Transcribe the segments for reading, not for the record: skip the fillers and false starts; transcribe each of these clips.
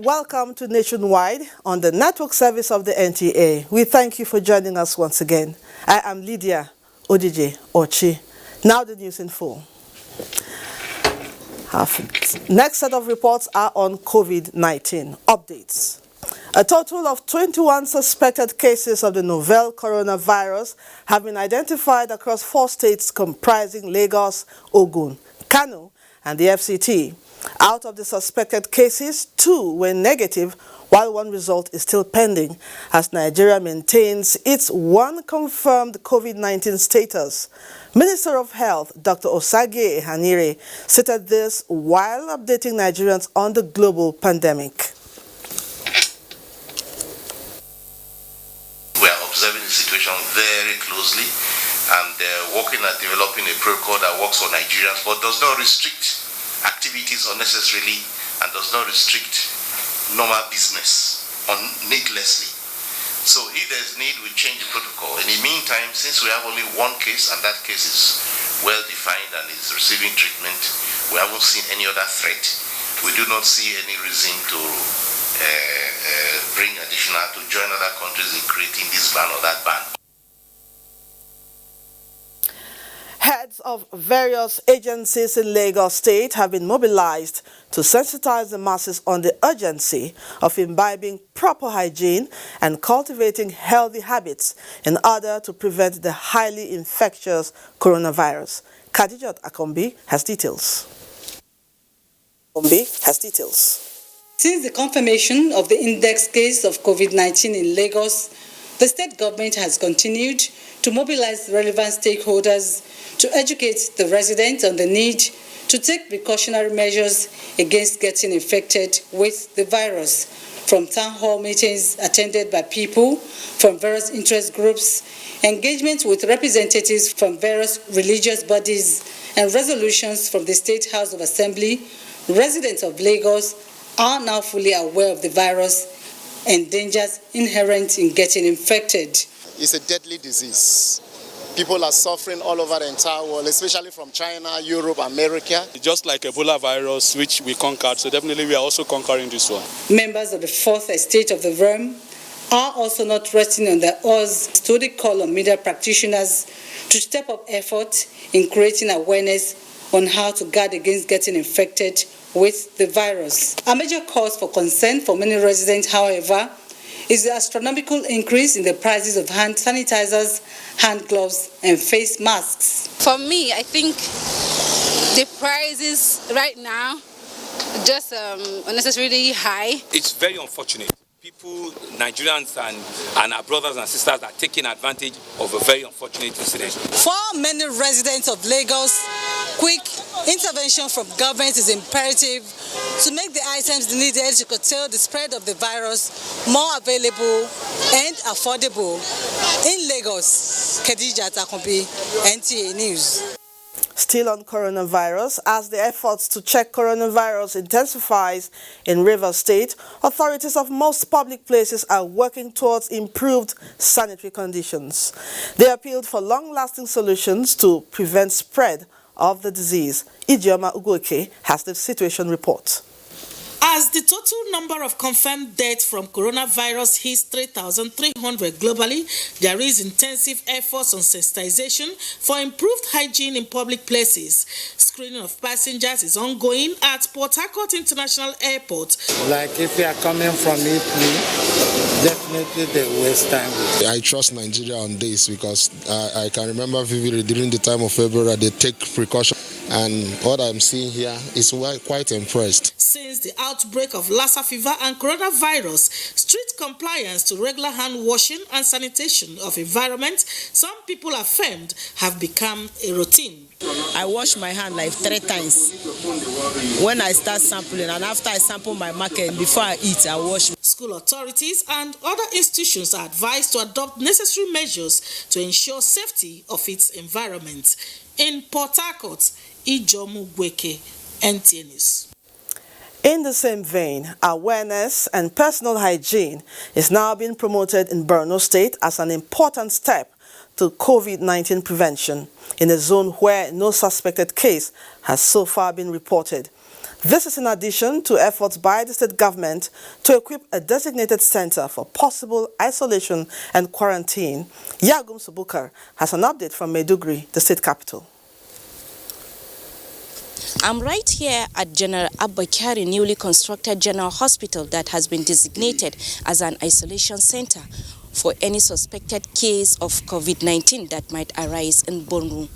Welcome to Nationwide on the network service of the NTA. We thank you for joining us once again. I am Lydia Odije Ochi. Now the news in full. Our next set of reports are on COVID-19 updates. A total of 21 suspected cases of the novel coronavirus have been identified across 4 states comprising Lagos, Ogun, Kano, and the FCT. Out of the suspected cases, 2 were negative, while 1 result is still pending, as Nigeria maintains its 1 confirmed COVID-19 status. Minister of Health, Dr. Osagie Ehanire, stated this while updating Nigerians on the global pandemic. We are observing the situation very closely and working at developing a protocol that works for Nigerians but does not restrict activities unnecessarily and does not restrict normal business needlessly. So if there's need, we change the protocol. In the meantime, since we have only 1 case and that case is well defined and is receiving treatment, we haven't seen any other threat. We do not see any reason to bring additional to join other countries in creating this ban or that ban. Heads of various agencies in Lagos State have been mobilized to sensitize the masses on the urgency of imbibing proper hygiene and cultivating healthy habits in order to prevent the highly infectious coronavirus. Khadijat Akombi has details. Since the confirmation of the index case of COVID-19 in Lagos, the state government has continued to mobilize relevant stakeholders to educate the residents on the need to take precautionary measures against getting infected with the virus. From town hall meetings attended by people from various interest groups, engagement with representatives from various religious bodies, and resolutions from the State House of Assembly, residents of Lagos are now fully aware of the virus and dangers inherent in getting infected. It's a deadly disease. People are suffering all over the entire world, especially from China, Europe, America. Just like Ebola virus, which we conquered, so definitely we are also conquering this one. Members of the 4th estate of the realm are also not resting on their oars to the call on media practitioners to step up effort in creating awareness on how to guard against getting infected with the virus. A major cause for concern for many residents, however, is the astronomical increase in the prices of hand sanitizers, hand gloves, and face masks. For me, I think the prices right now just unnecessarily high. It's very unfortunate. People, Nigerians and our brothers and sisters are taking advantage of a very unfortunate incident. For many residents of Lagos, quick intervention from government is imperative to make the items needed to curtail the spread of the virus more available and affordable. In Lagos, Khadijat Akombi, NTA News. Still on coronavirus, as the efforts to check coronavirus intensifies in Rivers State, authorities of most public places are working towards improved sanitary conditions. They appealed for long-lasting solutions to prevent spread of the disease. Ijeoma Ugoke has the situation report. As the total number of confirmed deaths from coronavirus hits 3,300 globally, there is intensive efforts on sensitization for improved hygiene in public places. Screening of passengers is ongoing at Port Harcourt International Airport. Like if you are coming from Italy, definitely the waste time. I trust Nigeria on this because I can remember vividly during the time of February they take precaution. and what I'm seeing here is quite impressed. Since the outbreak of Lassa fever and coronavirus, strict compliance to regular hand washing and sanitation of environment, some people affirmed, have become a routine. I wash my hand like 3 times when I start sampling, and after I sample my market, before I eat, I wash. School authorities and other institutions are advised to adopt necessary measures to ensure safety of its environment. In Port Harcourt, Ijomu Gweke, NTA News. In the same vein, awareness and personal hygiene is now being promoted in Borno State as an important step to COVID-19 prevention in a zone where no suspected case has so far been reported. This is in addition to efforts by the state government to equip a designated center for possible isolation and quarantine. Yagum Subukar has an update from Maiduguri, the state capital. I'm right here at General Abba Kyari newly constructed general hospital that has been designated as an isolation center for any suspected case of COVID-19 that might arise in Borno.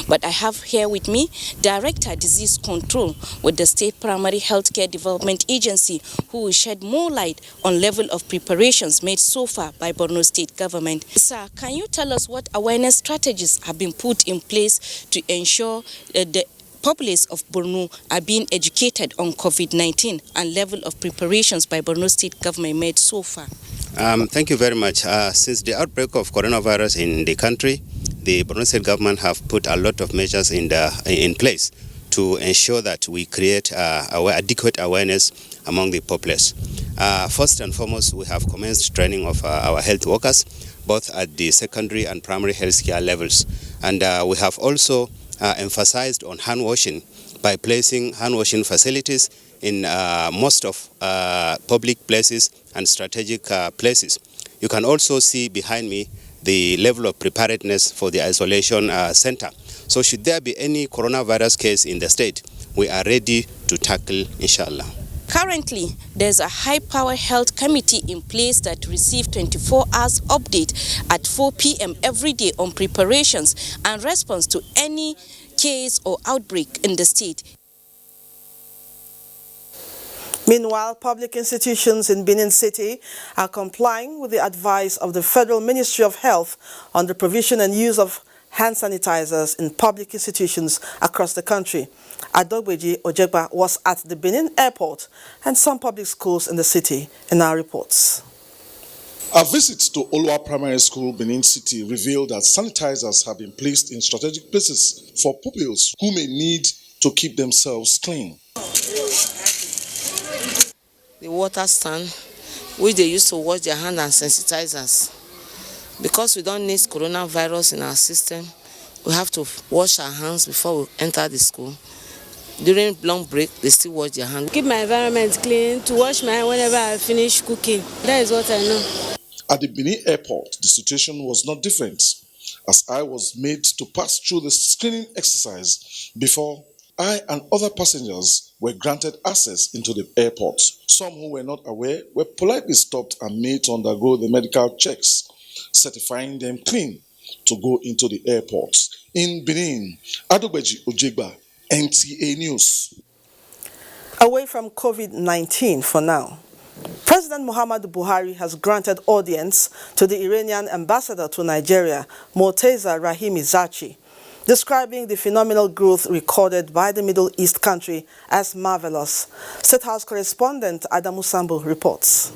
But I have here with me Director Disease Control with the State Primary Healthcare Development Agency, who will shed more light on level of preparations made so far by Borno State government. Sir, can you tell us what awareness strategies have been put in place to ensure the populace of Borno are being educated on COVID-19 and level of preparations by Borno State government made so far? Thank you very much. Since the outbreak of coronavirus in the country, the Borno State government have put a lot of measures in place to ensure that we create adequate awareness among the populace. First and foremost, we have commenced training of our health workers, both at the secondary and primary health care levels. And we have also emphasized on hand washing by placing hand washing facilities in most of public places and strategic places. You can also see behind me the level of preparedness for the isolation center. So should there be any coronavirus case in the state, we are ready to tackle, inshallah. Currently, there's a high-power health committee in place that receives 24 hours update at 4 p.m. every day on preparations and response to any case or outbreak in the state. Meanwhile, public institutions in Benin City are complying with the advice of the Federal Ministry of Health on the provision and use of hand sanitizers in public institutions across the country. Adogbeji Ojegba was at the Benin airport and some public schools in the city in our reports. A visit to Olua Primary School, Benin City, revealed that sanitizers have been placed in strategic places for pupils who may need to keep themselves clean. The water stand, which they use to wash their hands, and sensitizers. Because we don't need coronavirus in our system, we have to wash our hands before we enter the school. During long break, they still wash their hands. Keep my environment clean, to wash my hands whenever I finish cooking. That is what I know. At the Benin airport, the situation was not different, as I was made to pass through the screening exercise before I and other passengers were granted access into the airport. Some who were not aware were politely stopped and made to undergo the medical checks, certifying them clean to go into the airport. In Benin, Adogbeji Ojegba, NTA News. Away from COVID-19 for now, President Muhammadu Buhari has granted audience to the Iranian ambassador to Nigeria, Morteza Rahimi Zachi, describing the phenomenal growth recorded by the Middle East country as marvelous. State House correspondent Adamu Sambu reports.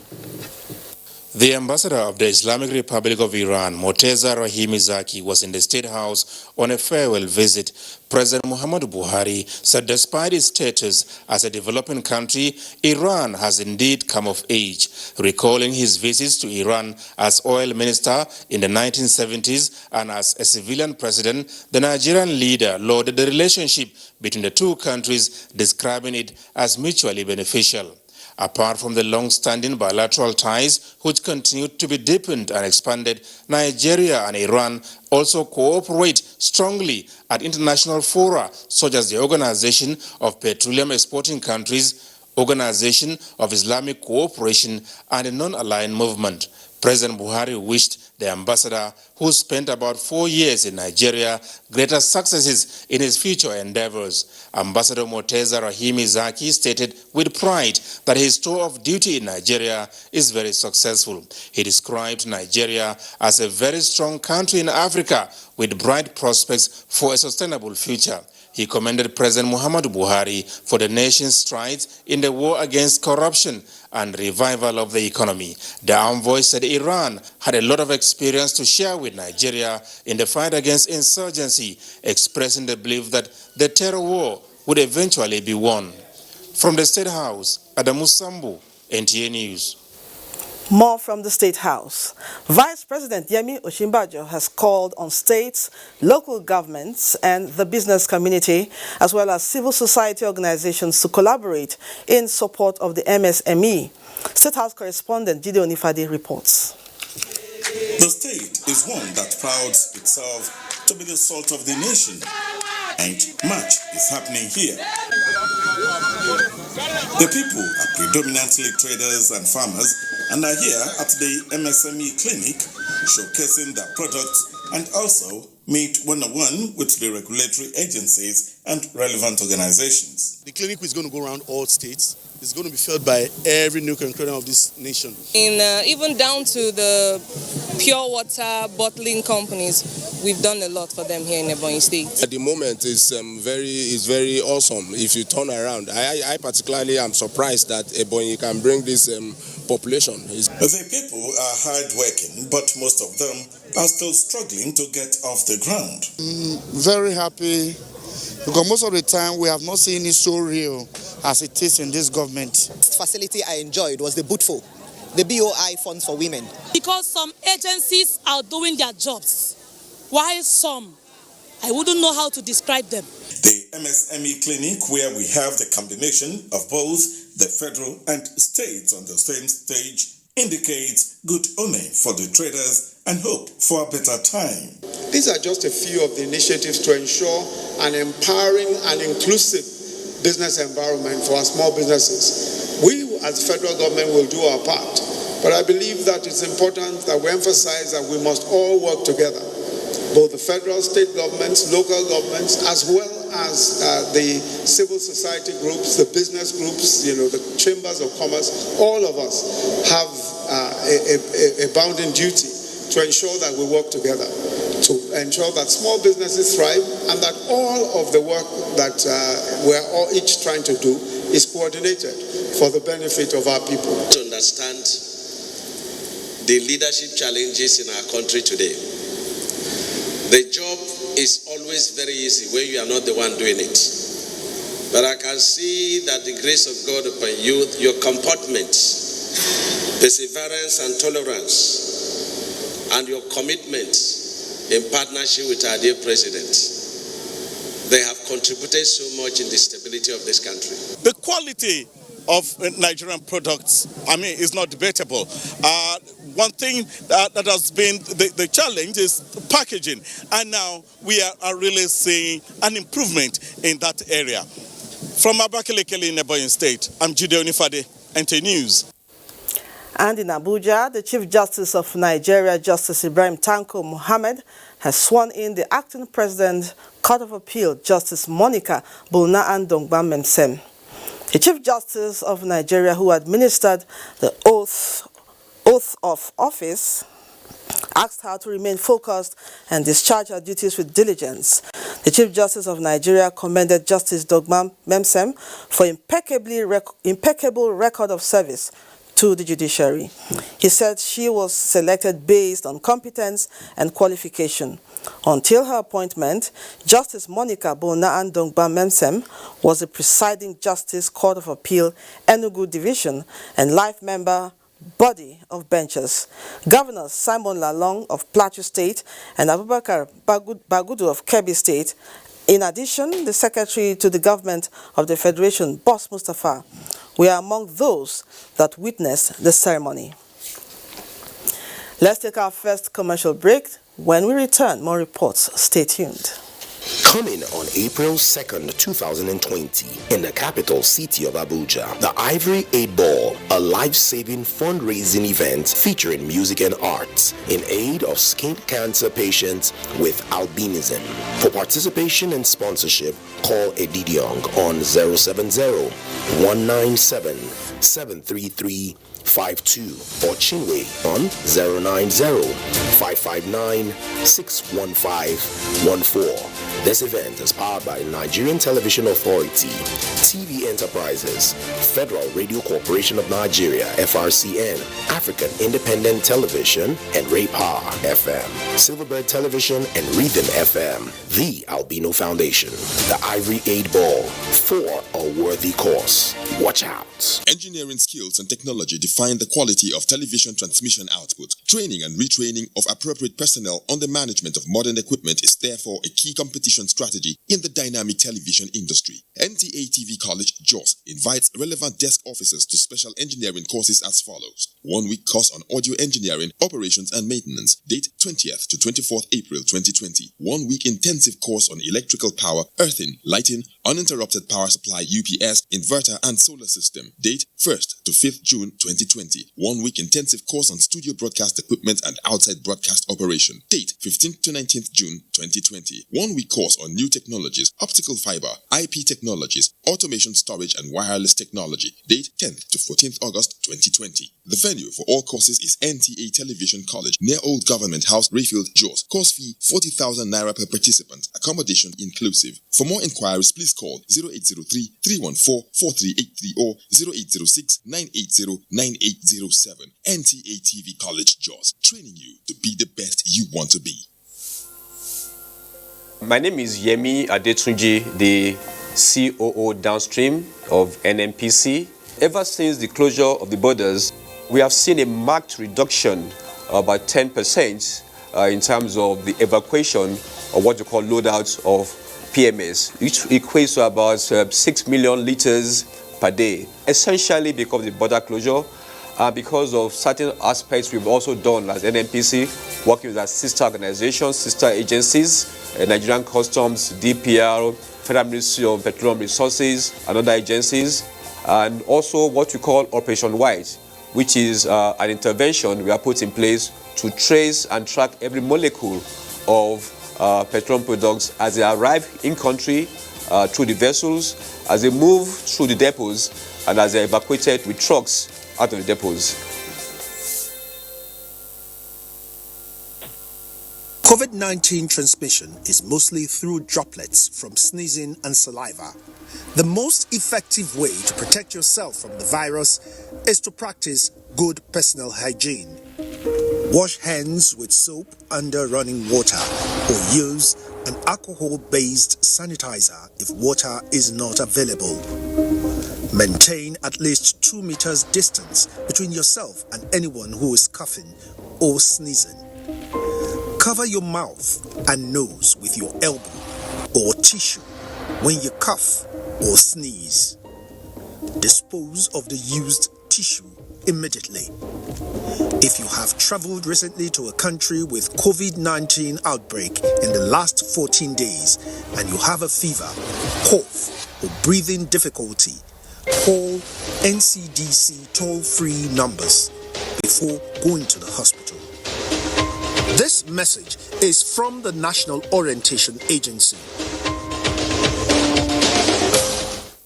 The ambassador of the Islamic Republic of Iran, Morteza Rahimi Zaki, was in the State House on a farewell visit. President Muhammadu Buhari said despite its status as a developing country, Iran has indeed come of age, recalling his visits to Iran as oil minister in the 1970s and as a civilian president. The Nigerian leader lauded the relationship between the two countries, describing it as mutually beneficial. Apart from the long-standing bilateral ties, which continue to be deepened and expanded, Nigeria and Iran also cooperate strongly at international fora, such as the Organization of Petroleum Exporting Countries, Organization of Islamic Cooperation and a non-aligned movement. President Buhari wished the ambassador, who spent about 4 years in Nigeria, greater successes in his future endeavors. Ambassador Moteza Rahimi Zaki stated with pride that his tour of duty in Nigeria is very successful. He described Nigeria as a very strong country in Africa with bright prospects for a sustainable future. He commended President Muhammadu Buhari for the nation's strides in the war against corruption and revival of the economy. The envoy said Iran had a lot of experience to share with Nigeria in the fight against insurgency, expressing the belief that the terror war would eventually be won. From the State House, Adamu Sambu, NTA News. More from the State House. Vice President Yemi Osinbajo has called on states, local governments and the business community, as well as civil society organizations to collaborate in support of the MSME. State House correspondent Gideon Ifade reports. The state is one that prouds itself to be the salt of the nation, and much is happening here. The people are predominantly traders and farmers and are here at the MSME clinic showcasing their products and also meet one-on-one with the regulatory agencies and relevant organizations. The clinic is going to go around all states. It's going to be felt by every nook and cranny of this nation. Even down to the pure water bottling companies, we've done a lot for them here in Ebonyi State. At the moment, it's very awesome. If you turn around, I particularly am surprised that Ebonyi can bring this population. The people are hard-working, but most of them are still struggling to get off the ground. Very happy, because most of the time we have not seen it so real as it is in this government. The facility I enjoyed was the BOOTFO, the BOI Funds for Women. Because some agencies are doing their jobs, while some, I wouldn't know how to describe them. The MSME clinic, where we have the combination of both the federal and states on the same stage, indicates good omen for the traders and hope for a better time. These are just a few of the initiatives to ensure an empowering and inclusive business environment for our small businesses. We, as the federal government, will do our part, but I believe that it's important that we emphasize that we must all work together, both the federal, state governments, local governments, as well as the civil society groups, the business groups, the chambers of commerce. All of us have a bounden duty to ensure that we work together, to ensure that small businesses thrive and that all of the work that we're all each trying to do is coordinated for the benefit of our people. To understand the leadership challenges in our country today. The job is always very easy when you are not the one doing it. But I can see that the grace of God upon you, your comportment, perseverance and tolerance, and your commitment in partnership with our dear President, they have contributed so much in the stability of this country. The quality of Nigerian products, is not debatable. One thing that has been the challenge is packaging, and now we are really seeing an improvement in that area. From Abakaliki in Ebonyi State, I'm Gideon Ifade, NTA News. And in Abuja, the Chief Justice of Nigeria, Justice Ibrahim Tanko Muhammad, has sworn in the acting President, Court of Appeal, Justice Monica Bulnaan Dongban Memsem. The Chief Justice of Nigeria, who administered the oath of office, asked her to remain focused and discharge her duties with diligence. The Chief Justice of Nigeria commended Justice Dongban Memsem for impeccable record of service to the judiciary. He said she was selected based on competence and qualification. Until her appointment, Justice Monica Bulnaan Dongban Memsem was the presiding Justice Court of Appeal, Enugu Division, and life member body of benches. Governors Simon Lalong of Plateau State and Abubakar Bagudu of Kebbi State. In addition, the Secretary to the Government of the Federation, Boss Mustafa, were among those that witnessed the ceremony. Let's take our first commercial break. When we return, more reports. Stay tuned. Coming on April 2nd, 2020, in the capital city of Abuja, the Ivory 8 Ball, a life-saving fundraising event featuring music and arts in aid of skin cancer patients with albinism. For participation and sponsorship, call Edidiong on 070-197-73352 or Chinwe on 090-559-61514. This event is powered by Nigerian Television Authority, TV Enterprises, Federal Radio Corporation of Nigeria, FRCN, African Independent Television, and Raypower FM, Silverbird Television, and Rhythm FM, the Albino Foundation, the Ivory 8 Ball, for a worthy cause. Watch out. Engineering skills and technology define the quality of television transmission output. Training and retraining of appropriate personnel on the management of modern equipment is therefore a key competition strategy in the dynamic television industry. NTA TV College, Jos, invites relevant desk officers to special engineering courses as follows. 1-week course on audio engineering, operations and maintenance, date 20th to 24th April 2020. 1-week intensive course on electrical power, earthing, lighting, uninterrupted power supply UPS, inverter and solar system, date 1st to 5th June 2020. 1-week intensive course on studio broadcast equipment and outside broadcast operation, date 15th to 19th June 2020. 1-week course on new technologies, optical fiber, IP technologies, automation storage and wireless technology, date 10th to 14th August 2020. The venue for all courses is NTA Television College, near Old Government House, Rayfield, Jos. Course fee 40,000 naira per participant, accommodation inclusive. For more inquiries, please call 0803-314-4383 or 0806-980-9807. NTA TV College, Jos, training you to be the best you want to be. My name is Yemi Adetunji, the COO downstream of NNPC. Ever since the closure of the borders, we have seen a marked reduction of about 10% in terms of the evacuation of what you call loadouts of PMS, which equates to about 6 million liters per day. Essentially because of the border closure, because of certain aspects we've also done as NNPC, working with our sister organizations, sister agencies, Nigerian Customs, DPR, Federal Ministry of Petroleum Resources, and other agencies, and also what we call Operation White, which is an intervention we have put in place to trace and track every molecule of petroleum products as they arrive in country through the vessels, as they move through the depots, and as they are evacuated with trucks out of the depots. COVID-19 transmission is mostly through droplets from sneezing and saliva. The most effective way to protect yourself from the virus is to practice good personal hygiene. Wash hands with soap under running water or use an alcohol-based sanitizer if water is not available. Maintain at least 2 meters distance between yourself and anyone who is coughing or sneezing. Cover your mouth and nose with your elbow or tissue when you cough or sneeze. Dispose of the used tissue immediately. If you have traveled recently to a country with COVID-19 outbreak in the last 14 days and you have a fever, cough, or breathing difficulty, call NCDC toll-free numbers before going to the hospital. This message is from the National Orientation Agency.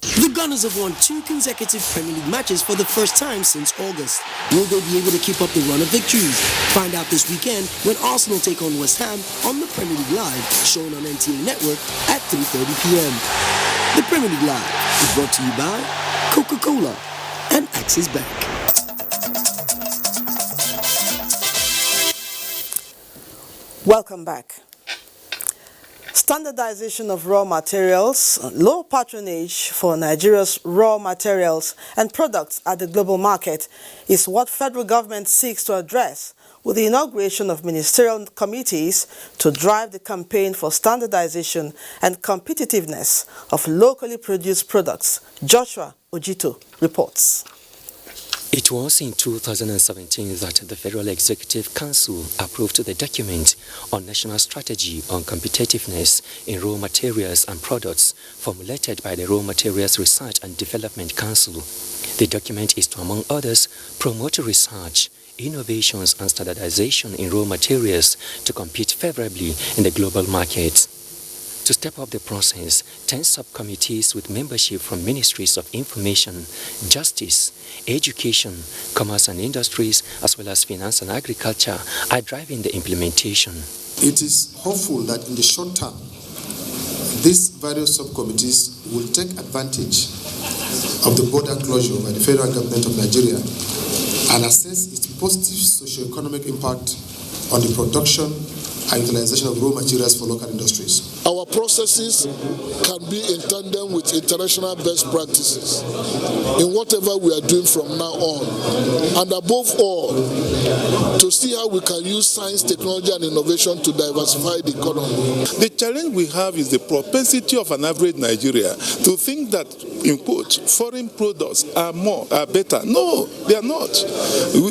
The Gunners have won 2 consecutive Premier League matches for the first time since August. Will they be able to keep up the run of victories? Find out this weekend when Arsenal take on West Ham on the Premier League Live, shown on NTA Network at 3:30 p.m. The Premier League Live is brought to you by Coca-Cola and Axis Bank. Welcome back. Standardization of raw materials, low patronage for Nigeria's raw materials and products at the global market is what federal government seeks to address with the inauguration of ministerial committees to drive the campaign for standardization and competitiveness of locally produced products. Joshua Ojito reports. It was in 2017 that the Federal Executive Council approved the document on National Strategy on Competitiveness in Raw Materials and Products formulated by the Raw Materials Research and Development Council. The document is to, among others, promote research, innovations and standardization in raw materials to compete favorably in the global market. To step up the process, 10 subcommittees with membership from Ministries of Information, Justice, Education, Commerce and Industries, as well as Finance and Agriculture are driving the implementation. It is hopeful that in the short term, these various subcommittees will take advantage of the border closure by the federal government of Nigeria and assess its positive socio-economic impact on the production and utilization of raw materials for local industries. Our processes can be in tandem with international best practices in whatever we are doing from now on. And above all, to see how we can use science, technology and innovation to diversify the economy. The challenge we have is the propensity of an average Nigeria to think that, in quote, foreign products are better. No, they are not.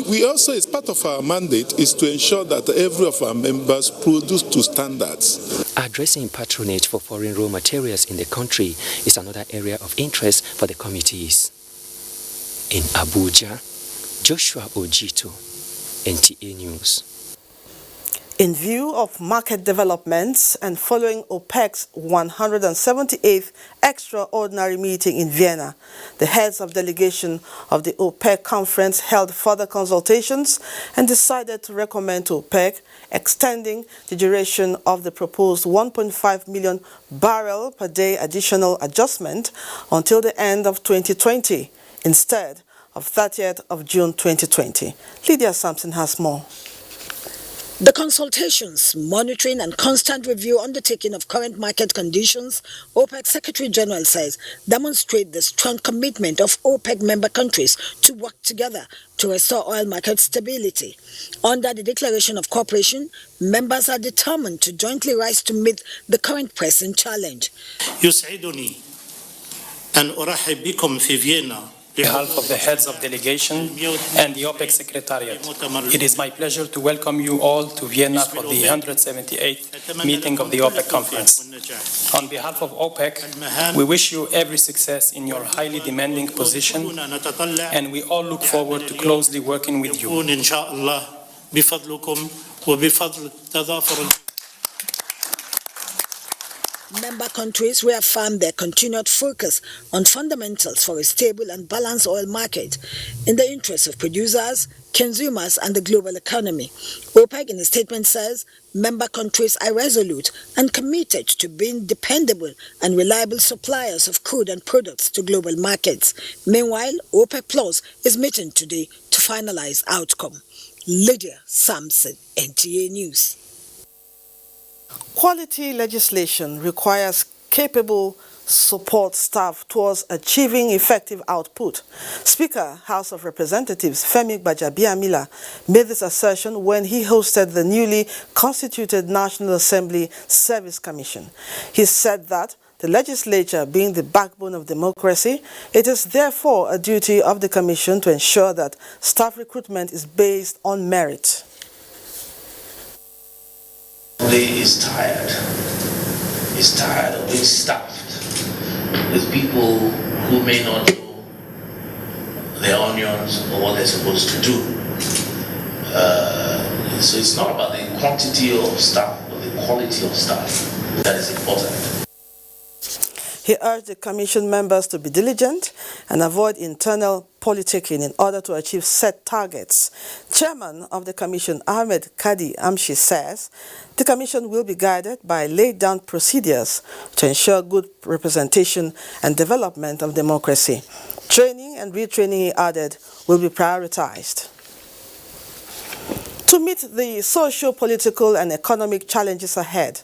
We also, as part of our mandate, is to ensure that every of our members produce to standards. Addressing patronage for foreign raw materials in the country is another area of interest for the committees. In Abuja, Joshua Ojito, NTA News. In view of market developments and following OPEC's 178th extraordinary meeting in Vienna, the heads of delegation of the OPEC conference held further consultations and decided to recommend to OPEC extending the duration of the proposed 1.5 million barrel per day additional adjustment until the end of 2020 instead of 30th of June 2020. Lydia Sampson has more. The consultations, monitoring and constant review undertaking of current market conditions, OPEC Secretary General says, demonstrate the strong commitment of OPEC member countries to work together to restore oil market stability. Under the Declaration of Cooperation, members are determined to jointly rise to meet the current pressing challenge. يسعدني أن أرحب بكم في فيينا. On behalf of the heads of delegation and the OPEC Secretariat, it is my pleasure to welcome you all to Vienna for the 178th meeting of the OPEC Conference. On behalf of OPEC, we wish you every success in your highly demanding position, and we all look forward to closely working with you. Member countries reaffirmed their continued focus on fundamentals for a stable and balanced oil market in the interest of producers, consumers and the global economy. OPEC in a statement says member countries are resolute and committed to being dependable and reliable suppliers of crude and products to global markets. Meanwhile, OPEC Plus is meeting today to finalize outcome. Lydia Sampson, NTA News. Quality legislation requires capable support staff towards achieving effective output. Speaker, House of Representatives Femi Gbajabiamila made this assertion when he hosted the newly constituted National Assembly Service Commission. He said that the legislature being the backbone of democracy, it is therefore a duty of the commission to ensure that staff recruitment is based on merit. Is tired of being staffed with people who may not know their onions or what they're supposed to do. So it's not about the quantity of staff, but the quality of staff that is important. He urged the commission members to be diligent and avoid internal politicking in order to achieve set targets. Chairman of the commission, Ahmed Kadi Amshi, says the commission will be guided by laid-down procedures to ensure good representation and development of democracy. Training and retraining, he added, will be prioritized. To meet the socio-political and economic challenges ahead,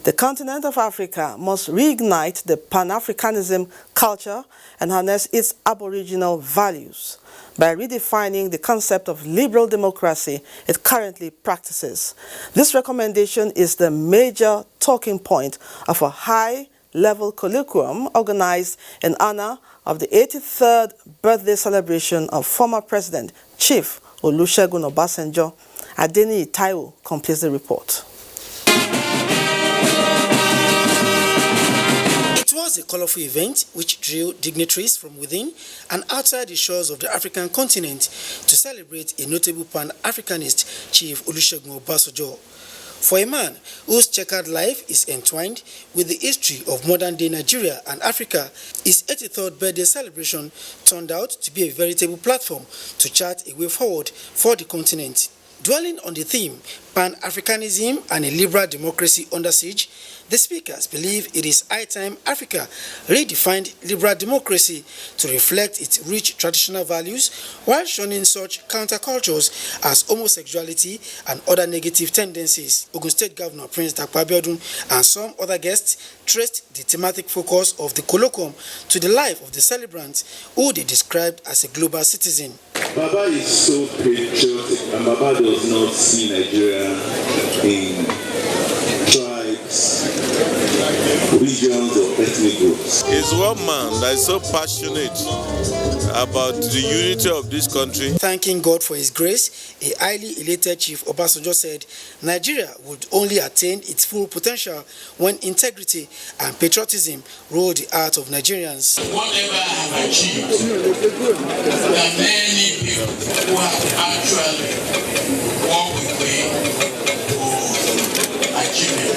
the continent of Africa must reignite the Pan-Africanism culture and harness its aboriginal values by redefining the concept of liberal democracy it currently practices. This recommendation is the major talking point of a high level colloquium organized in honor of the 83rd birthday celebration of former President Chief Olusegun Obasanjo. Adeni Taiwo completes the report. It was a colorful event which drew dignitaries from within and outside the shores of the African continent to celebrate a notable Pan-Africanist, Chief Olusegun Obasanjo. For a man whose checkered life is entwined with the history of modern-day Nigeria and Africa, his 83rd birthday celebration turned out to be a veritable platform to chart a way forward for the continent. Dwelling on the theme, Pan-Africanism and a liberal democracy under siege, the speakers believe it is high time Africa redefined liberal democracy to reflect its rich traditional values while shunning such countercultures as homosexuality and other negative tendencies. Ogun State Governor Prince Dakpo Abiodun and some other guests traced the thematic focus of the colloquium to the life of the celebrant, who they described as a global citizen. Baba is so patriotic, and Baba does not see Nigeria in tribes, regions, or ethnic groups. He's one man that is so passionate about the unity of this country. Thanking God for His grace, a highly elated Chief Obasanjo said Nigeria would only attain its full potential when integrity and patriotism rule the heart of Nigerians. Whatever I have achieved, there are many people who have actually walked with me to achieve it.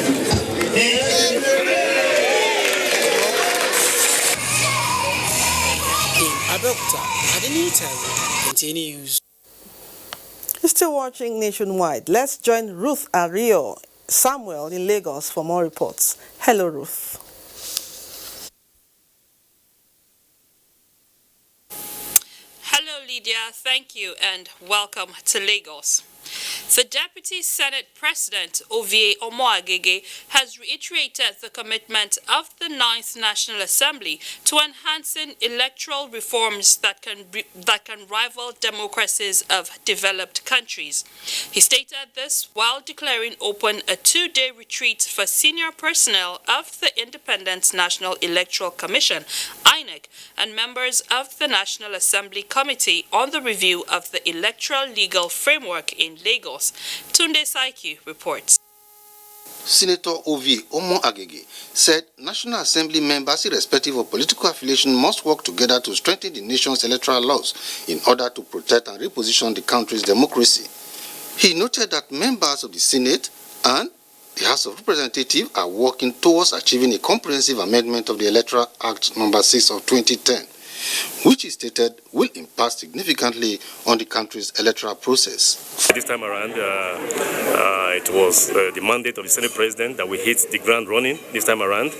Continues. You're still watching Nationwide. Let's join Ruth Ario Samuel in Lagos for more reports. Hello, Ruth. Hello, Lydia. Thank you and welcome to Lagos. The Deputy Senate President, Ovie Omoagege, has reiterated the commitment of the 9th National Assembly to enhancing electoral reforms that can rival democracies of developed countries. He stated this while declaring open a 2-day retreat for senior personnel of the Independent National Electoral Commission, INEC, and members of the National Assembly Committee on the Review of the Electoral Legal Framework in Lagos. Tunde Saiki reports. Senator Ovie Omoagege said National Assembly members, irrespective of political affiliation, must work together to strengthen the nation's electoral laws in order to protect and reposition the country's democracy. He noted that members of the Senate and the House of Representatives are working towards achieving a comprehensive amendment of the Electoral Act No. 6 of 2010, which he stated will impact significantly on the country's electoral process. This time around, it was the mandate of the Senate President that we hit the ground running this time around.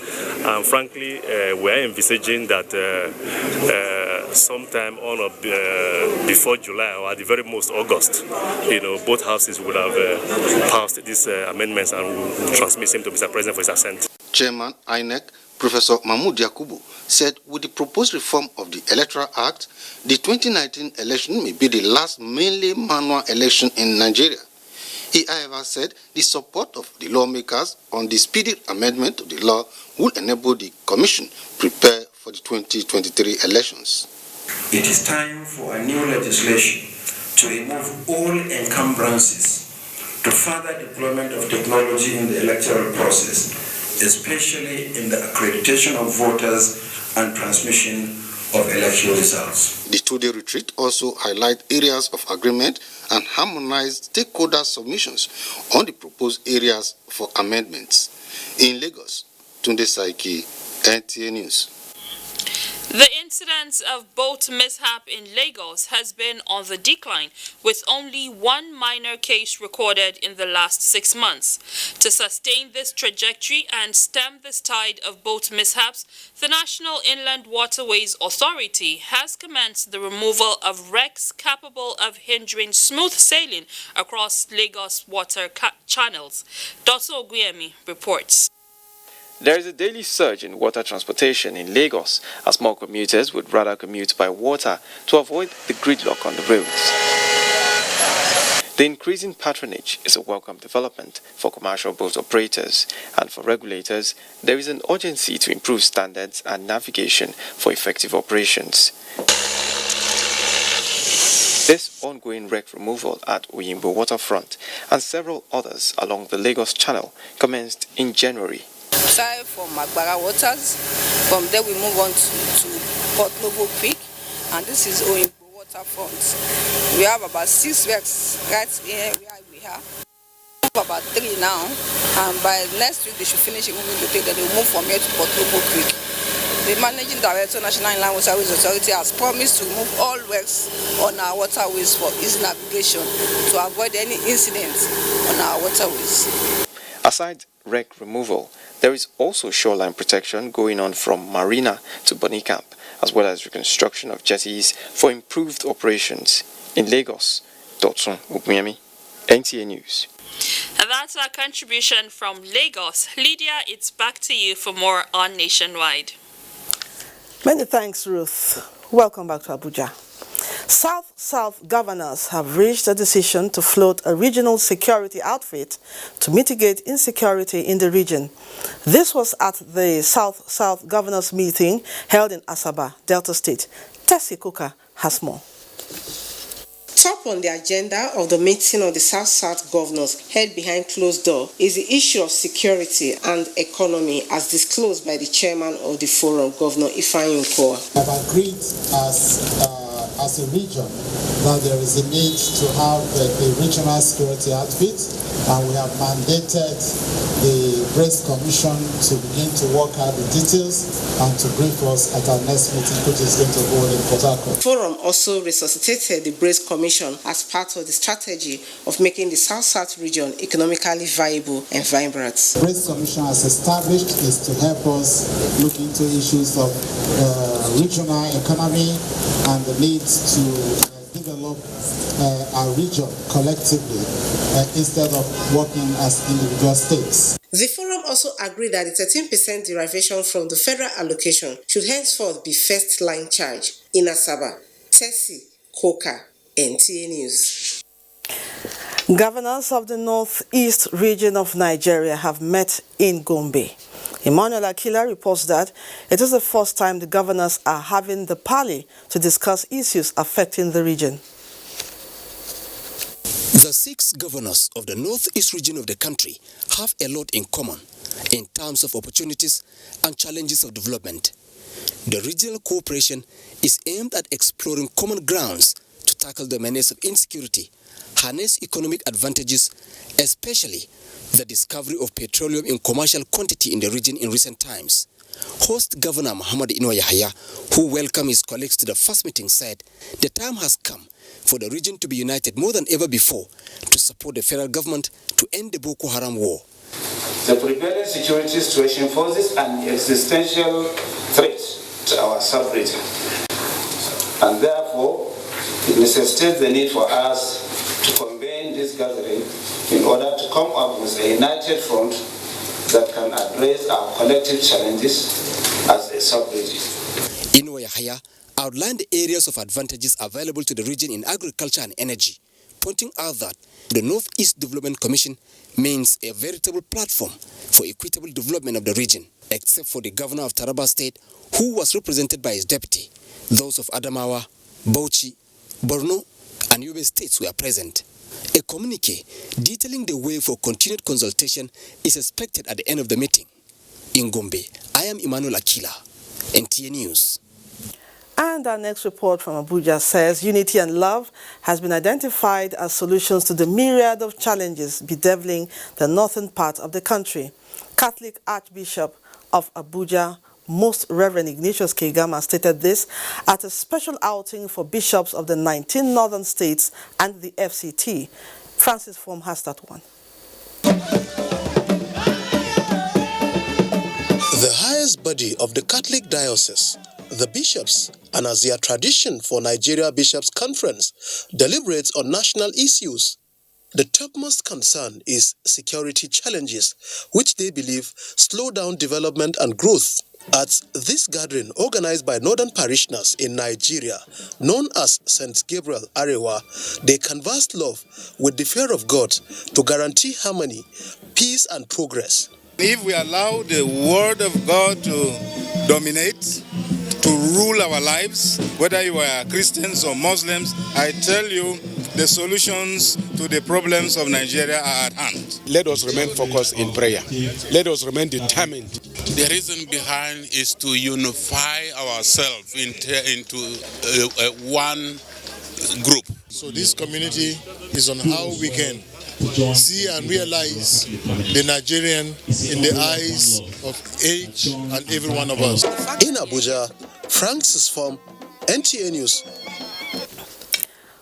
And frankly, we are envisaging that sometime on or before July, or at the very most August, both houses will have passed these amendments and will transmit them to Mr. President for his assent. Chairman INEC, Professor Mahmoud Yakubu, said with the proposed reform of the Electoral Act, the 2019 election may be the last mainly manual election in Nigeria. He, however, said the support of the lawmakers on the speedy amendment of the law will enable the Commission prepare for the 2023 elections. It is time for a new legislation to remove all encumbrances to further deployment of technology in the electoral process, especially in the accreditation of voters and transmission of election results. The 2-day retreat also highlights areas of agreement and harmonized stakeholder submissions on the proposed areas for amendments. In Lagos, Tunde Saiki, NTA News. The incidence of boat mishap in Lagos has been on the decline, with only one minor case recorded in the last 6 months. To sustain this trajectory and stem this tide of boat mishaps, the National Inland Waterways Authority has commenced the removal of wrecks capable of hindering smooth sailing across Lagos water channels. Dr. Oguyemi reports. There is a daily surge in water transportation in Lagos, as more commuters would rather commute by water to avoid the gridlock on the roads. The increasing patronage is a welcome development for commercial boat operators, and for regulators, there is an urgency to improve standards and navigation for effective operations. This ongoing wreck removal at Uyimbo waterfront and several others along the Lagos Channel commenced in January. Started from Agbara Waters, from there we move on to Port Novo Creek, and this is Uyimbo waterfront. We have about 6 wrecks right here where we are. About 3 now, and by next week they should finish moving the thing, then they will move from here to Port Novo Creek. The Managing Director, National Inland Waterways Authority, has promised to remove all wrecks on our waterways for easy navigation to avoid any incidents on our waterways. Aside wreck removal, there is also shoreline protection going on from Marina to Bonny Camp, as well as reconstruction of jetties for improved operations. In Lagos, Dotson Ukmiami, NTA News. And that's our contribution from Lagos. Lydia, it's back to you for more on Nationwide. Many thanks, Ruth. Welcome back to Abuja. South-South governors have reached a decision to float a regional security outfit to mitigate insecurity in the region. This was at the South-South governors meeting held in Asaba, Delta State. Tessie Kuka has more. Top on the agenda of the meeting of the South-South governors held behind closed door is the issue of security and economy as disclosed by the chairman of the forum, Governor Ifeanyi Okowa. I've agreed as a region that there is a need to have a regional security outfit, and we have mandated the Brace Commission to begin to work out the details and to brief us at our next meeting, which is going to hold in Port Harcourt. The forum also resuscitated the Brace Commission as part of the strategy of making the South-South region economically viable and vibrant. The Brace Commission has established is to help us look into issues of regional economy and the need to develop our region collectively instead of working as individual states. The forum also agreed that the 13% derivation from the federal allocation should henceforth be first-line charge in Asaba. Tessie Koka, NTA News. Governors of the northeast region of Nigeria have met in Gombe. Emmanuel Akila reports that it is the first time the governors are having the parley to discuss issues affecting the region. The 6 governors of the northeast region of the country have a lot in common in terms of opportunities and challenges of development. The regional cooperation is aimed at exploring common grounds to tackle the menace of insecurity, harness economic advantages, especially the discovery of petroleum in commercial quantity in the region in recent times. Host Governor Muhammad Inuwa Yahaya, who welcomed his colleagues to the first meeting, said the time has come for the region to be united more than ever before to support the federal government to end the Boko Haram war. The prevailing security situation poses an existential threat to our sub-region, and therefore it necessitates the need for us to convene this gathering in order to come up with a united front that can address our collective challenges as a sub-region. Inuwa Yahaya outlined the areas of advantages available to the region in agriculture and energy, pointing out that the Northeast Development Commission means a veritable platform for equitable development of the region, except for the governor of Taraba State, who was represented by his deputy. Those of Adamawa, Bauchi, Borno, and Yobe states were present. A communique detailing the way for continued consultation is expected at the end of the meeting. In Gombe, I am Emmanuel Akila, NTA News. And our next report from Abuja says unity and love has been identified as solutions to the myriad of challenges bedeviling the northern part of the country. Catholic Archbishop of Abuja, Most Reverend Ignatius Kegama, stated this at a special outing for bishops of the 19 northern states and the FCT. Francis Form has that one. The highest body of the Catholic Diocese, the bishops, and as their tradition for Nigeria Bishops' Conference, deliberates on national issues. The topmost concern is security challenges, which they believe slow down development and growth. At this gathering, organized by Northern Parishioners in Nigeria, known as St. Gabriel Arewa, they canvassed love with the fear of God to guarantee harmony, peace and progress. If we allow the word of God to dominate, to rule our lives, whether you are Christians or Muslims, I tell you, the solutions to the problems of Nigeria are at hand. Let us remain focused in prayer. Let us remain determined. The reason behind is to unify ourselves into one group. So this community is on how we can see and realize the Nigerian in the eyes of each and every one of us. In Abuja, Francis Form, NTA News.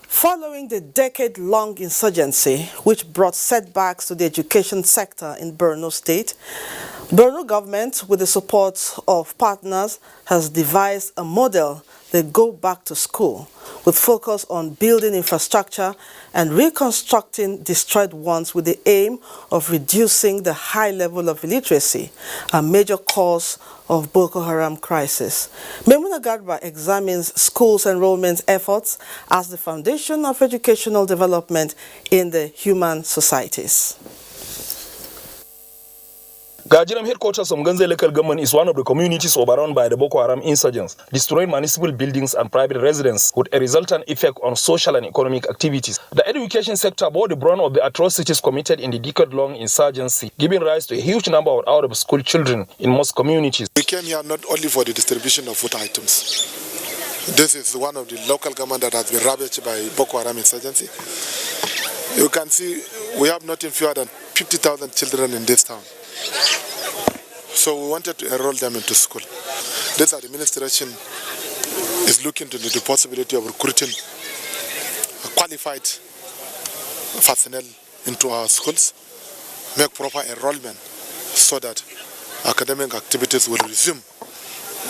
Following the decade-long insurgency, which brought setbacks to the education sector in Borno State, Borno government, with the support of partners, has devised a model that go back to school, with focus on building infrastructure and reconstructing destroyed ones with the aim of reducing the high level of illiteracy, a major cause of Boko Haram crisis. Maimuna Garba examines schools' enrollment efforts as the foundation of educational development in the human societies. Gajiram headquarters of Mganze local government is one of the communities overrun by the Boko Haram insurgents, destroying municipal buildings and private residences with a resultant effect on social and economic activities. The education sector bore the brunt of the atrocities committed in the decade-long insurgency, giving rise to a huge number of out-of-school children in most communities. We came here not only for the distribution of food items. This is one of the local government that has been ravaged by Boko Haram insurgency. You can see we have nothing fewer than 50,000 children in this town. So we wanted to enroll them into school. This administration is looking to the possibility of recruiting qualified personnel into our schools, make proper enrollment so that academic activities will resume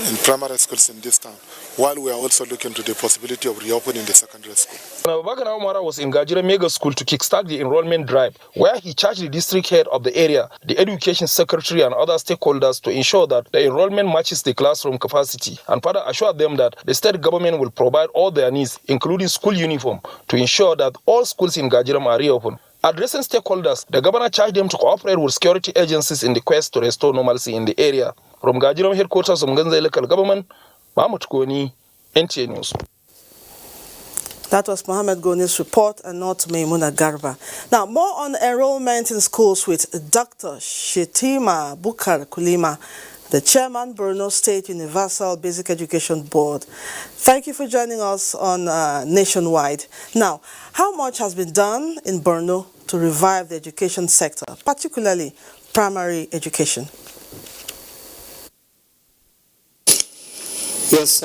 in primary schools in this town, while we are also looking to the possibility of reopening the secondary school. Abubakar Umara was in Gajira Mega School to kickstart the enrollment drive, where he charged the district head of the area, the education secretary and other stakeholders to ensure that the enrollment matches the classroom capacity, and further assured them that the state government will provide all their needs, including school uniform, to ensure that all schools in Gajiram are reopened. Addressing stakeholders, the governor charged them to cooperate with security agencies in the quest to restore normalcy in the area. From Gajiram headquarters of Mganze local government, Mahmoud Goni, NTA News. That was Mohammed Goni's report and not Maimuna Garba. Now, more on enrollment in schools with Dr. Shetima Bukar Kulima, the chairman, Borno State Universal Basic Education Board. Thank you for joining us on Nationwide. Now, how much has been done in Borno to revive the education sector, particularly primary education? Yes,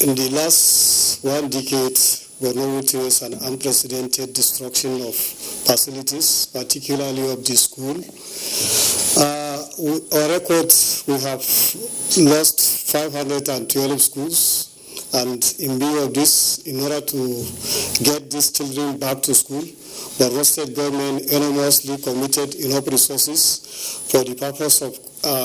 in the last 1 decade, Borno witnessed an unprecedented destruction of facilities, particularly of the school. On record, we have lost 512 schools, and in view of this, in order to get these children back to school, the Borno State government enormously committed enough resources for the purpose of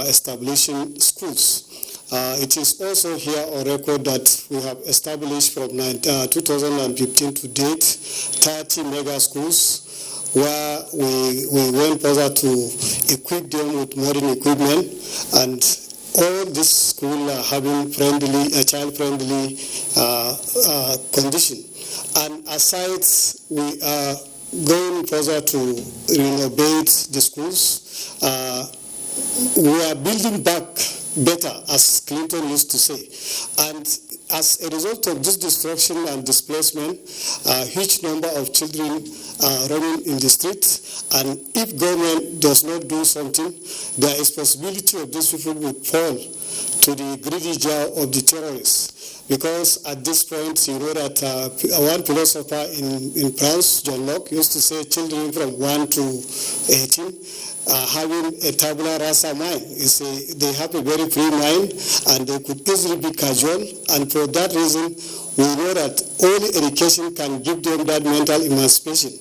establishing schools. It is also here on record that we have established from 2015 to date 30 mega schools, where we went further to equip them with modern equipment, and all these schools are having child-friendly condition. And aside, we are going further to renovate the schools. We are building back better, as Clinton used to say. And as a result of this destruction and displacement, a huge number of children are running in the streets. And if government does not do something, there is possibility of these people will fall to the greedy jaw of the terrorists. Because at this point, you know that one philosopher in France, John Locke, used to say children from 1 to 18 having a tabula rasa mind. They have a very free mind, and they could easily be casual. And for that reason, We know that only education can give them that mental emancipation.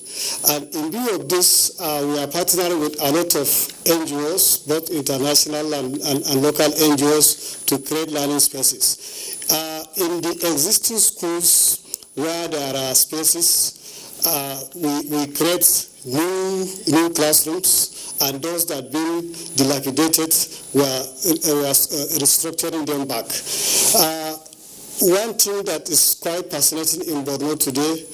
And in view of this, we are partnering with a lot of NGOs, both international and local NGOs, to create learning spaces. In the existing schools where there are spaces, we create new classrooms, and those that have been dilapidated were restructuring them back. One thing that is quite fascinating in Borno today,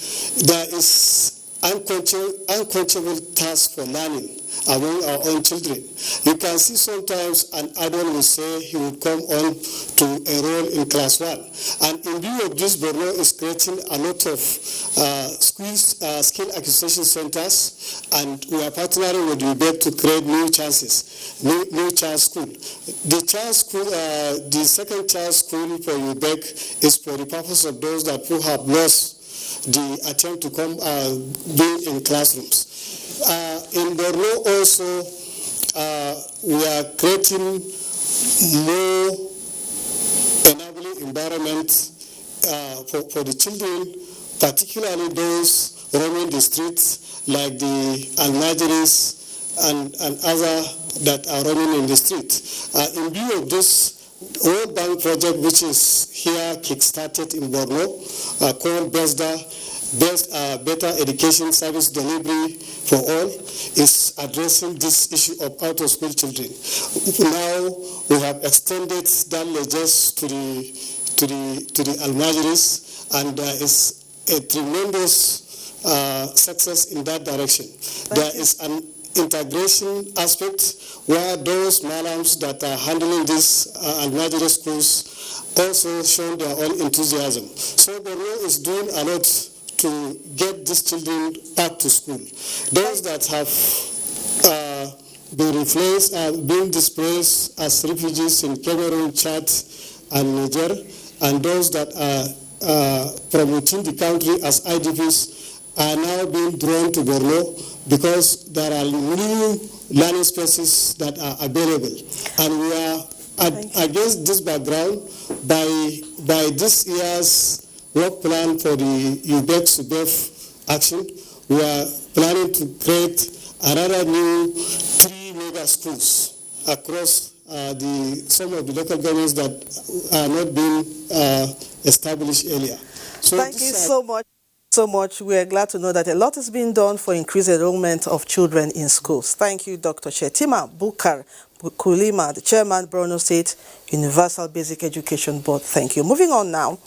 there is unquenchable task for learning among our own children. You can see sometimes an adult will say he will come on to enroll in class 1. And in view of this, Borno is creating a lot of skill acquisition centers, and we are partnering with UBEC to create new chances, new chance school. The second chance school for UBEC is for the purpose of those who have lost the attempt to come being in classrooms. In Borno also, we are creating more enabling environment for the children, particularly those roaming the streets, like the Almajiris and other that are roaming in the street. In view of this World Bank project, which is here kick-started in Borno, called BESDA, Better Education Service Delivery for All, is addressing this issue of out-of-school children. Now we have extended that leges to the Almajiris, and there is a tremendous success in that direction. There is an integration aspect where those malams that are handling these Almajiri schools also show their own enthusiasm. So Borno is doing a lot to get these children back to school. Those that have been replaced, been displaced as refugees in Cameroon, Chad, and Niger, and those that are from within the country as IDPs are now being drawn to Borno because there are new learning spaces that are available. And we are against this background, by this year's work plan for the UBEC-SUBEF action, we are planning to create another new 3 mega schools across some of the local governments that are not being established earlier. So thank you so much. We are glad to know that a lot is being done for increased enrollment of children in schools. Thank you, Dr. Shetima Bukar Kulima, the chairman, Borno State Universal Basic Education Board. Thank you. Moving on now.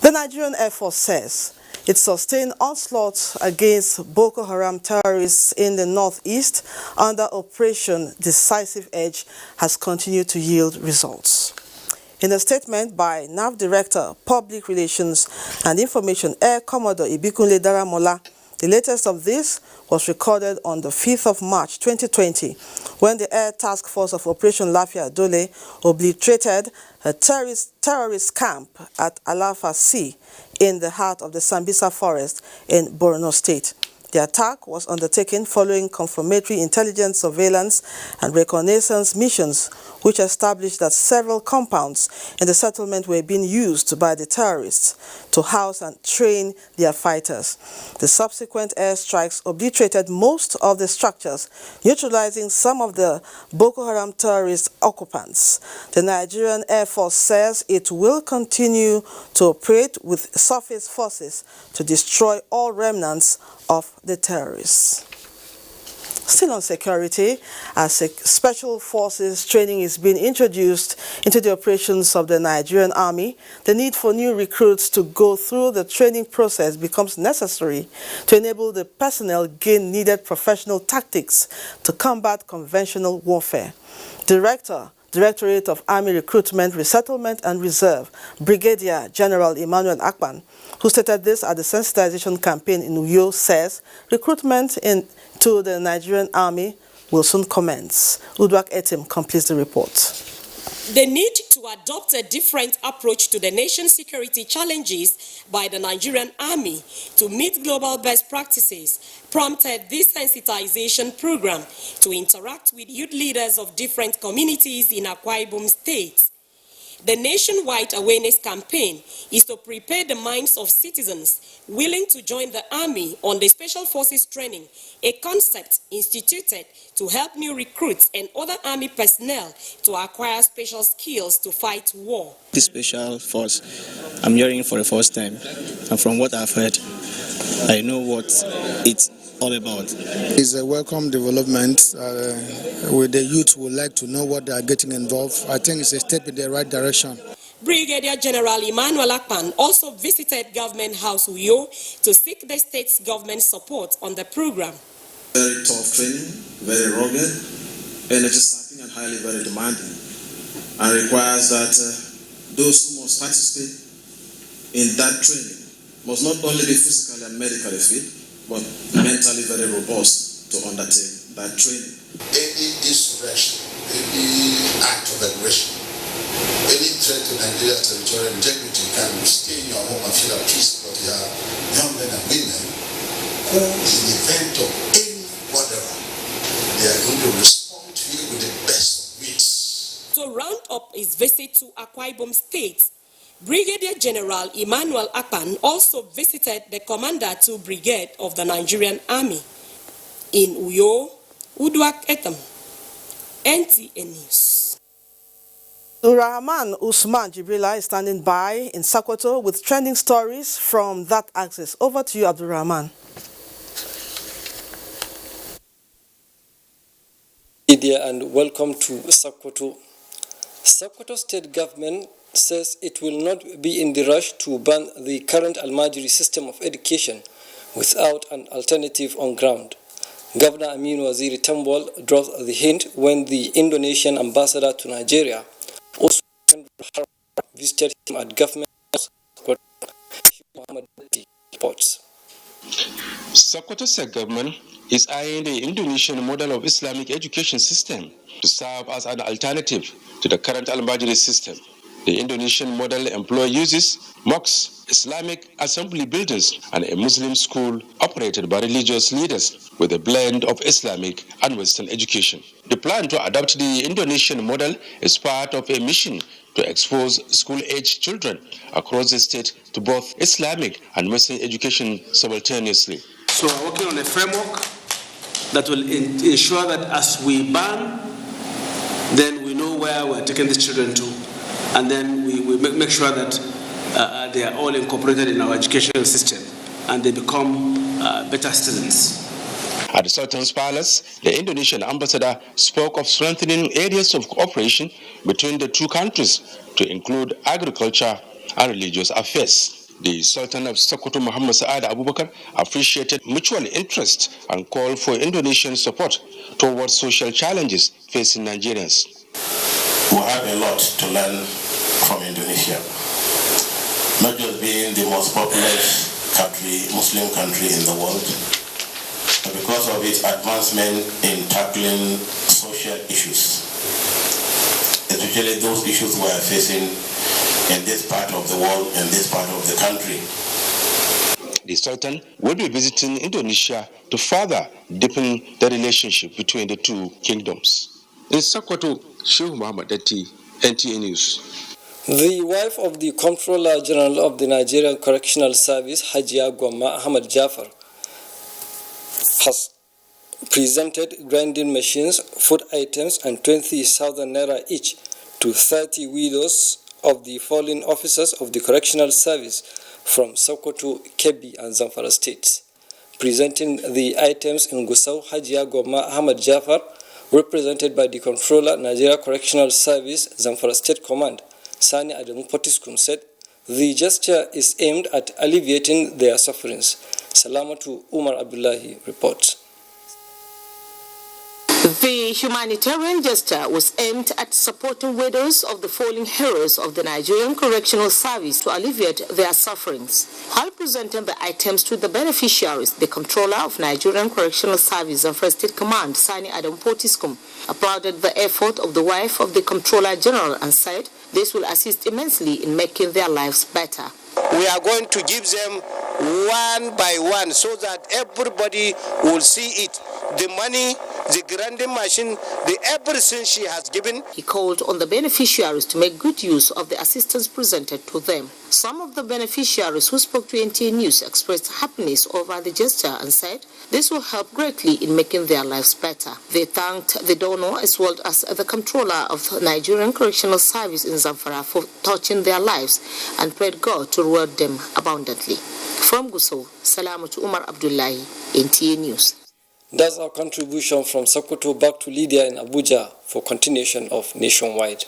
The Nigerian Air Force says it sustained onslaught against Boko Haram terrorists in the northeast under Operation Decisive Edge has continued to yield results. In a statement by NAV Director, Public Relations and Information, Air Commodore Ibikunle Daramola, the latest of this was recorded on the 5th of March 2020 when the Air Task Force of Operation Lafia Dole obliterated a terrorist camp at Alafa Sea in the heart of the Sambisa forest in Borno State. The attack was undertaken following confirmatory intelligence surveillance and reconnaissance missions, which established that several compounds in the settlement were being used by the terrorists to house and train their fighters. The subsequent airstrikes obliterated most of the structures, neutralizing some of the Boko Haram terrorist occupants. The Nigerian Air Force says it will continue to operate with surface forces to destroy all remnants of the terrorists. Still on security, as special forces training is being introduced into the operations of the Nigerian Army, the need for new recruits to go through the training process becomes necessary to enable the personnel gain needed professional tactics to combat conventional warfare. Directorate of Army Recruitment, Resettlement and Reserve, Brigadier General Emmanuel Akpan, who stated this at the sensitization campaign in Uyo, says recruitment into the Nigerian Army will soon commence. Udwak Etim completes the report. The need to adopt a different approach to the nation's security challenges by the Nigerian Army to meet global best practices prompted this sensitization program to interact with youth leaders of different communities in Akwa Ibom State. The nationwide awareness campaign is to prepare the minds of citizens willing to join the army on the Special Forces training, a concept instituted to help new recruits and other army personnel to acquire special skills to fight war. This special force, I'm hearing for the first time, and from what I've heard, I know what it's all about. It's a welcome development. With the youth would like to know what they are getting involved. I think it's a step in the right direction. Brigadier General Emmanuel Akpan also visited Government House Uyo to seek the state's government support on the program. Very tough training, very rugged, energy-sapping and highly very demanding, and requires that those who must participate in that training must not only be physically and medically fit, but mentally very robust to undertake that training. Any insurrection, any act of aggression, any threat to Nigeria's territorial integrity can stay in your home and feel at peace, but there are young men and women who, in the event of any whatever, they are going to respond to you with the best of wits. To round up his visit to Akwa Ibom State, Brigadier General Emmanuel Akpan also visited the Commander 2 Brigade of the Nigerian Army. In Uyo, Uduak Etam, NTA News. Rahman Usman Jibrila is standing by in Sokoto with trending stories from that axis. Over to you, Abdul Rahman. Media and welcome to Sokoto. Sokoto State Government says it will not be in the rush to ban the current Almajiri system of education without an alternative on ground. Governor Aminu Waziri Tambol dropped the hint when the Indonesian ambassador to Nigeria also visited him at government house. Reports. Sokoto State Government is eyeing the Indonesian model of Islamic education system to serve as an alternative to the current Al-Majri system. The Indonesian model uses mosques, Islamic assembly buildings, and a Muslim school operated by religious leaders with a blend of Islamic and Western education. The plan to adopt the Indonesian model is part of a mission to expose school-age children across the state to both Islamic and Western education simultaneously. So we're working on a framework that will ensure that as we ban, then we know where we're taking these children to. And then we make sure that they are all incorporated in our educational system and they become better students. At the Sultan's Palace, the Indonesian ambassador spoke of strengthening areas of cooperation between the two countries to include agriculture and religious affairs. The Sultan of Sokoto, Muhammad Saad Abubakar, appreciated mutual interest and called for Indonesian support towards social challenges facing Nigerians. We have a lot to learn from Indonesia, not just being the most populous country, Muslim country in the world, but because of its advancement in tackling social issues, especially those issues we are facing in this part of the world and this part of the country. The Sultan will be visiting Indonesia to further deepen the relationship between the two kingdoms. In Sokoto, Sheikh Muhammad Dati, NTA News. The wife of the Comptroller General of the Nigerian Correctional Service, Hajia Gwama Ahmad Jafar, has presented grinding machines, food items, and 20,000 naira each to 30 widows of the fallen officers of the Correctional Service from Sokoto, Kebbi, and Zamfara states. Presenting the items in Gusau, Hajia Gwama Ahmad Jafar, represented by the Comptroller, Nigeria Correctional Service, Zamfara State Command, Sani Adamu Potiskum, said the gesture is aimed at alleviating their sufferings. Salamatu Umar Abdullahi reports. The humanitarian gesture was aimed at supporting widows of the fallen heroes of the Nigerian Correctional Service to alleviate their sufferings. While presenting the items to the beneficiaries, the Comptroller of Nigerian Correctional Service and First State Command, Sani Adam Potiskum, applauded the effort of the wife of the Comptroller General and said this will assist immensely in making their lives better. We are going to give them one by one so that everybody will see it. The money the grinding machine, the everything she has given. He called on the beneficiaries to make good use of the assistance presented to them. Some of the beneficiaries who spoke to NTA News expressed happiness over the gesture and said this will help greatly in making their lives better. They thanked the donor as well as the controller of the Nigerian Correctional Service in Zamfara for touching their lives and prayed God to reward them abundantly. From Gusau, Salamatu Umar Abdullahi, NTA News. That's our contribution from Sokoto. Back to Lydia in Abuja for continuation of Nationwide.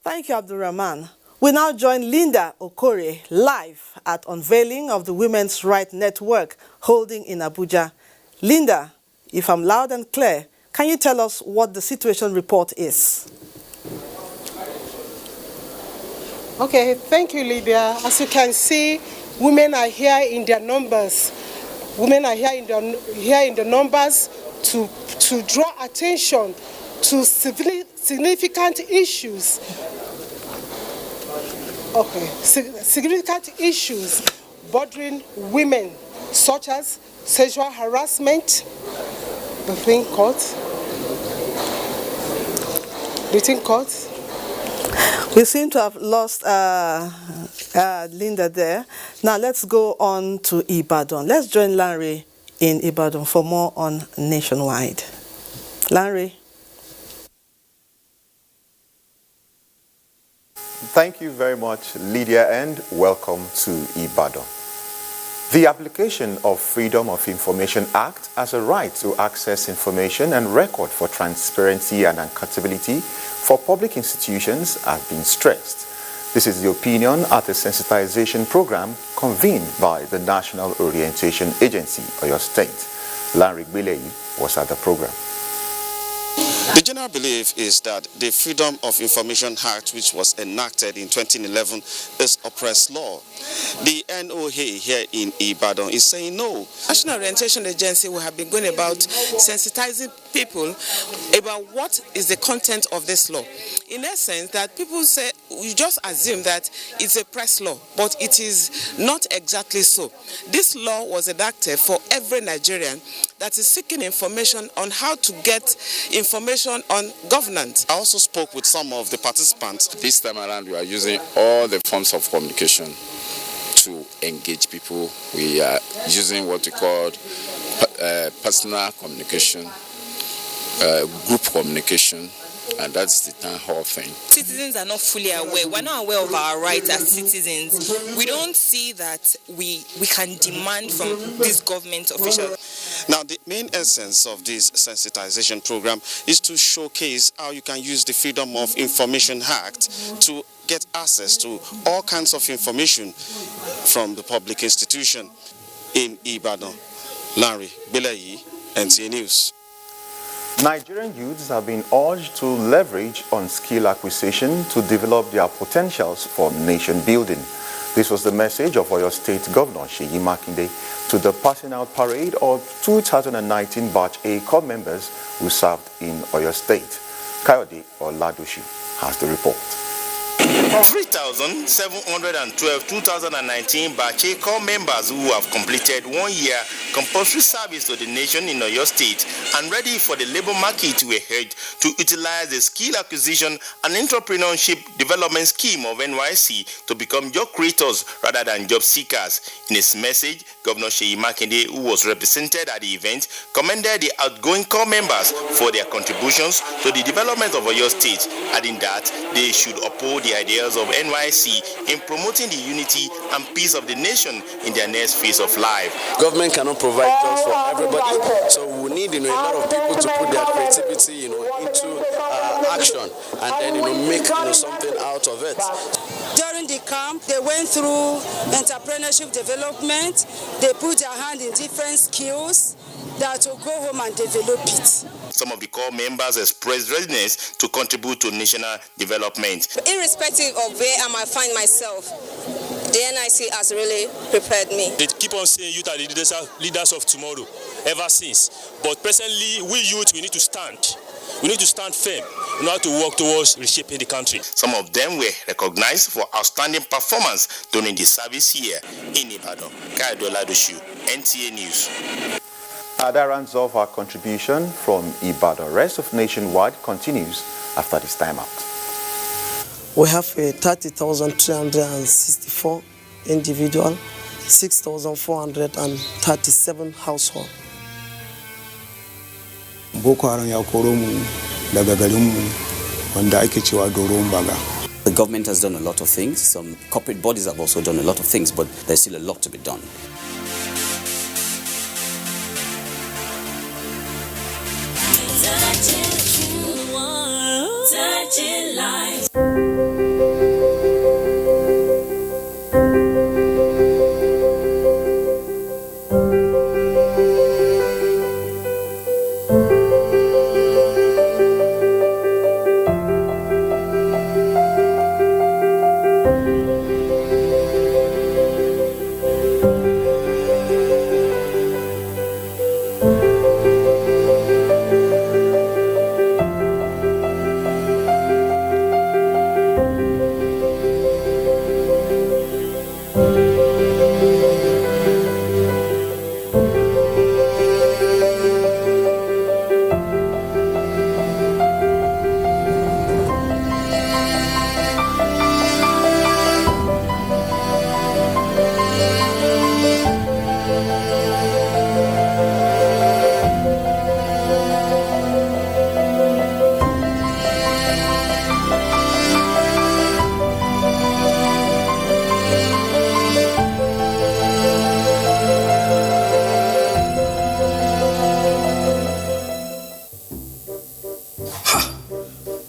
Thank you, Abdulrahman. We now join Linda Okore live at unveiling of the Women's Rights Network holding in Abuja. Linda, if I'm loud and clear, can you tell us what the situation report is? Okay, thank you, Lydia. As you can see, women are here in their numbers. Women are here in the numbers to draw attention to significant issues. Okay, significant issues bothering women, such as sexual harassment, between courts. We seem to have lost Linda there. Now let's go on to Ibadan. Let's join Larry in Ibadan for more on Nationwide. Larry. Thank you very much, Lydia, and welcome to Ibadan. The application of Freedom of Information Act as a right to access information and record for transparency and accountability for public institutions has been stressed. This is the opinion at a sensitization program convened by the National Orientation Agency, Oyo State. Larry Gbeleyi was at the program. The general belief is that the Freedom of Information Act, which was enacted in 2011, is oppressed law. The NOA here in Ibadan is saying no. National Orientation Agency will have been going about sensitizing people about what is the content of this law. In essence, that people say, we just assume that it's a press law, but it is not exactly so. This law was enacted for every Nigerian that is seeking information on how to get information on governance. I also spoke with some of the participants. This time around, we are using all the forms of communication to engage people. We are using what we call personal communication, group communication, and that's the town hall thing. Citizens are not fully aware. We're not aware of our rights as citizens. We don't see that we can demand from these government officials. Now, the main essence of this sensitization program is to showcase how you can use the Freedom of Information Act to get access to all kinds of information from the public institution. In Ibadan, Larry Gbeleyi, NTA News. Nigerian youths have been urged to leverage on skill acquisition to develop their potentials for nation building. This was the message of Oyo State Governor Seyi Makinde to the passing out parade of 2019 Batch A Corps members who served in Oyo State. Kayode Oladosu has the report. 3,712 2019 Batch A Corps members who have completed 1 year compulsory service to the nation in Oyo State and ready for the labor market were urged to utilize the skill acquisition and entrepreneurship development scheme of NYSC to become job creators rather than job seekers. In his message, Governor Seyi Makinde, who was represented at the event, commended the outgoing Corps members for their contributions to the development of Oyo State, adding that they should uphold the ideas of NYSC in promoting the unity and peace of the nation in their next phase of life. Government cannot provide jobs for everybody, so we need a lot of people to put their creativity into action and then make something out of it. During the camp, they went through entrepreneurship development. They put their hand in different skills that will go home and develop it. Some of the Corps members expressed readiness to contribute to national development. Irrespective of where I might find myself, the NIC has really prepared me. They keep on saying youth are the leaders of tomorrow, ever since. But presently, we youth, we need to stand. We need to stand firm in order to work towards reshaping the country. Some of them were recognized for outstanding performance during the service here in Ibadan. Kayode Oladosu, NTA News. That rounds off our contribution from Ibadan. Rest of Nationwide continues after this time out. We have 30,364 individual, 6,437 household. Boko Haram ya koro mu daga garinmu wanda ake cewa Doron Baga. The government has done a lot of things. Some corporate bodies have also done a lot of things, but there's still a lot to be done. Touching lives.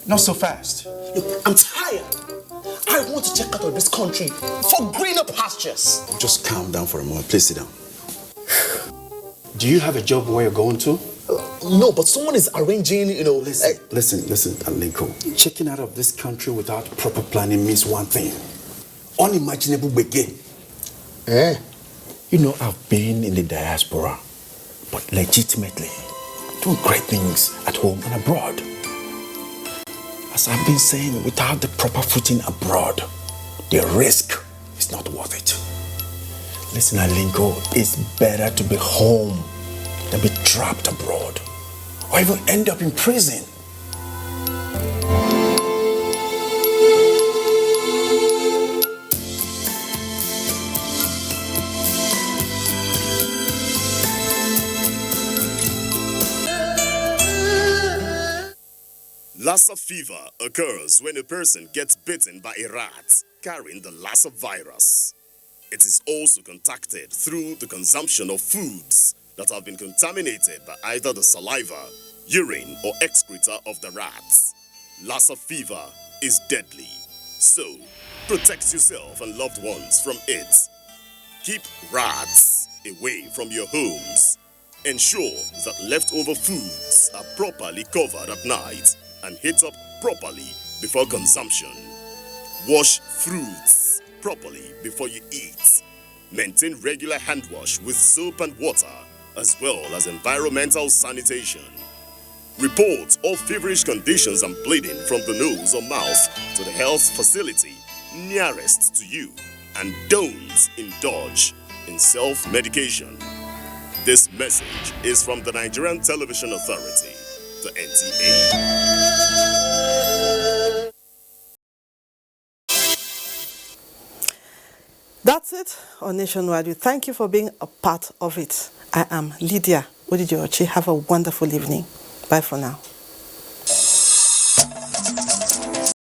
Not so fast. Look, I'm tired. I want to check out of this country for greener pastures. Just calm down for a moment. Please sit down. Do you have a job where you're going to? No, but someone is arranging, Listen, Alinko. Checking out of this country without proper planning means one thing. Unimaginable begin. You know, I've been in the diaspora, but legitimately doing great things at home and abroad. As I've been saying, without the proper footing abroad, the risk is not worth it. Listen, Alinko, it's better to be home than be trapped abroad, or even end up in prison. Lassa fever occurs when a person gets bitten by a rat carrying the Lassa virus. It is also contacted through the consumption of foods that have been contaminated by either the saliva, urine, or excreta of the rats. Lassa fever is deadly, so protect yourself and loved ones from it. Keep rats away from your homes. Ensure that leftover foods are properly covered at night and heat up properly before consumption. Wash fruits properly before you eat. Maintain regular hand wash with soap and water, as well as environmental sanitation. Report all feverish conditions and bleeding from the nose or mouth to the health facility nearest to you, and don't indulge in self-medication. This message is from the Nigerian Television Authority, the NTA. That's it on Nationwide. We thank you for being a part of it. I am Lydia Odidiochi. Have a wonderful evening. Bye for now.